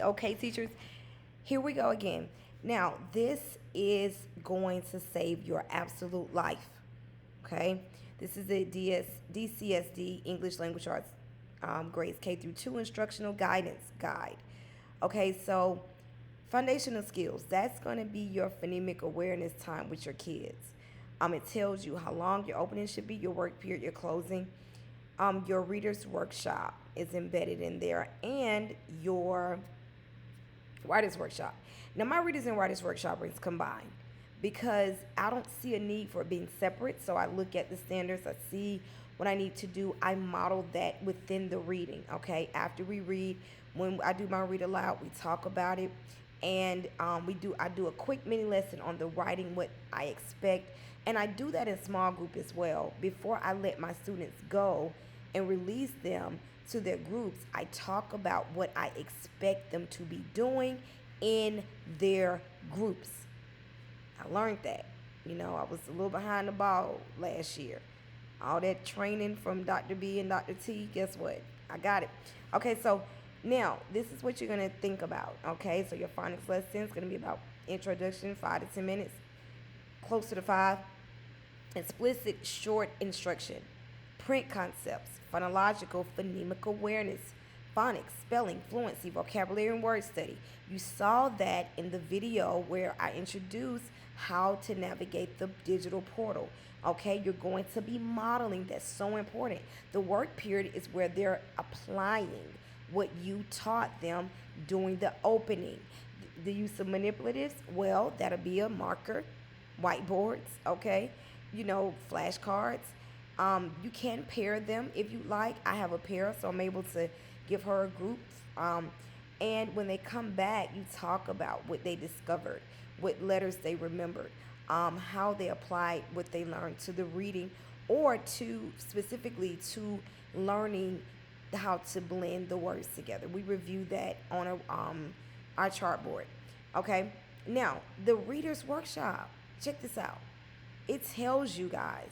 Okay, teachers, here we go again. Now, this is going to save your absolute life. Okay, this is the DCSD English Language Arts grades K through 2 instructional guidance guide. Okay, so foundational skills, that's going to be your phonemic awareness time with your kids. It tells you how long your opening should be, your work period, your closing. Your reader's workshop is embedded in there, and your writer's workshop. Now, my readers and writers workshop is combined because I don't see a need for it being separate. So I look at the standards, I see what I need to do, I model that within the reading. Okay, after we read, when I do my read aloud, we talk about it, and I do a quick mini lesson on the writing, what I expect, and I do that in small group as well. Before I let my students go and release them to their groups, I talk about what I expect them to be doing in their groups. I learned that. I was a little behind the ball last year. All that training from Dr. B and Dr. T, guess what? I got it. Okay, so now this is what you're going to think about. Okay, so your phonics lesson is going to be about introduction, 5 to 10 minutes, closer to 5. Explicit short instruction, print concepts, phonological phonemic awareness, phonics, spelling, fluency, vocabulary, and word study. You saw that in the video where I introduced how to navigate the digital portal. Okay, you're going to be modeling. That's so important. The work period is where they're applying what you taught them during the opening. The use of manipulatives, well, that'll be a marker, whiteboards, okay, flashcards. You can pair them if you like. I have a pair, so I'm able to give her a group. And when they come back, you talk about what they discovered, what letters they remembered, how they applied what they learned to the reading, or to specifically to learning how to blend the words together. We review that on our chartboard. Okay. Now, the reader's workshop. Check this out. It tells you guys,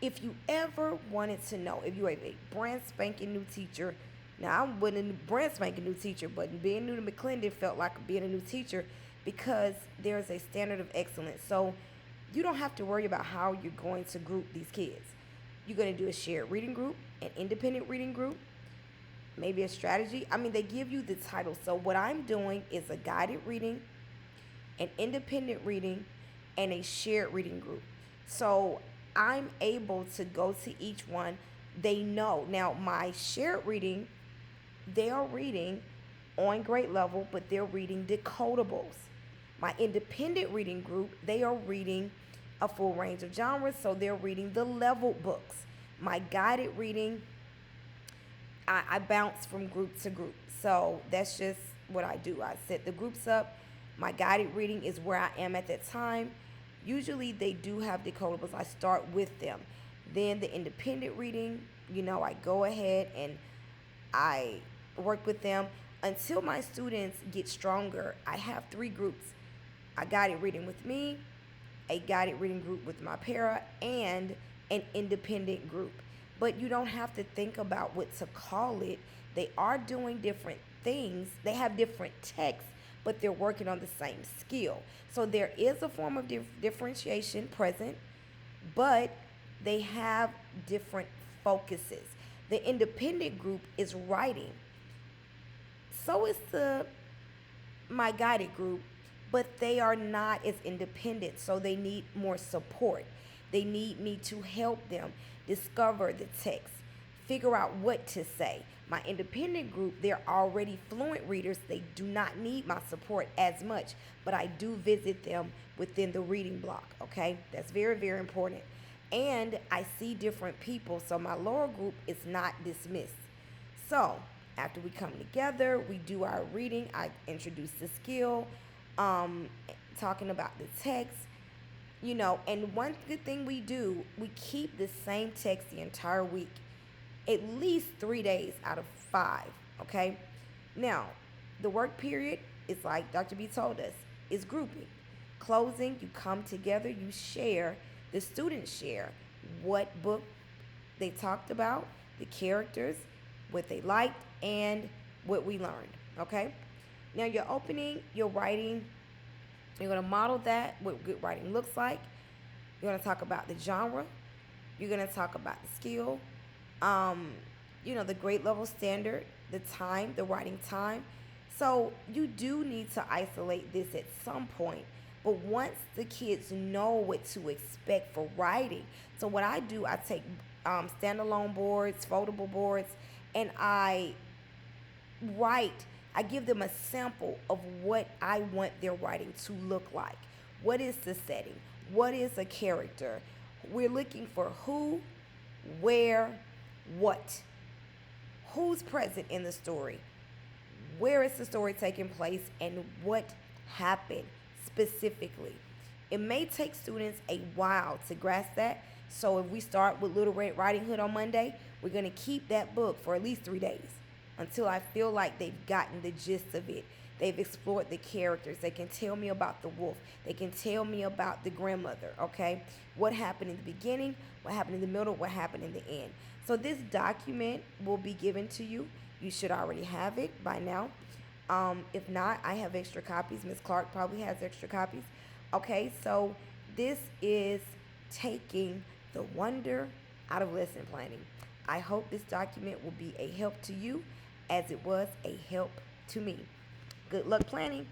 if you ever wanted to know, if you're a brand spanking new teacher. Now, I wasn't a brand spanking new teacher, but being new to McClendon felt like being a new teacher because there's a standard of excellence. So you don't have to worry about how you're going to group these kids. You're going to do a shared reading group, an independent reading group, maybe a strategy. I mean, they give you the title. So what I'm doing is a guided reading, an independent reading, and a shared reading group. So I'm able to go to each one. They know. Now, my shared reading, they are reading on grade level, but they're reading decodables. My independent reading group, they are reading a full range of genres, so they're reading the level books. My guided reading, I bounce from group to group. So that's just what I do. I set the groups up. My guided reading is where I am at that time. Usually they do have decodables. I start with them. Then the independent reading, I go ahead and I work with them until my students get stronger. I have 3 groups. A guided reading with me, a guided reading group with my para, and an independent group. But you don't have to think about what to call it. They are doing different things. They have different texts, but they're working on the same skill. So there is a form of differentiation present, but they have different focuses. The independent group is writing. So is my guided group, but they are not as independent, so they need more support. They need me to help them discover the text, figure out what to say. My independent group, they're already fluent readers. They do not need my support as much, but I do visit them within the reading block, okay? That's very, very important. And I see different people, so my lower group is not dismissed. So after we come together, we do our reading. I introduce the skill, talking about the text, and one good thing we do, we keep the same text the entire week, at least 3 days out of 5, okay? Now, the work period is like Dr. B told us, is grouping. Closing, you come together, you share, the students share what book they talked about, the characters, what they liked, and what we learned, okay? Now you're opening your writing. You're going to model that, what good writing looks like. You're going to talk about the genre. You're going to talk about the skill, um, the grade level standard, the time, the writing time. So you do need to isolate this at some point. But once the kids know what to expect for writing, so what I do, I take standalone boards, foldable boards, and write. I give them a sample of what I want their writing to look like. What is the setting? What is a character? We're looking for who, where, what. Who's present in the story? Where is the story taking place, and what happened specifically? It may take students a while to grasp that. So if we start with Little Red Riding Hood on Monday, we're going to keep that book for at least 3 days until I feel like they've gotten the gist of it. They've explored the characters. They can tell me about the wolf. They can tell me about the grandmother, okay? What happened in the beginning, what happened in the middle, what happened in the end. So this document will be given to you. You should already have it by now. If not, I have extra copies. Miss Clark probably has extra copies. Okay, so this is taking the wonder out of lesson planning. I hope this document will be a help to you as it was a help to me. Good luck planning.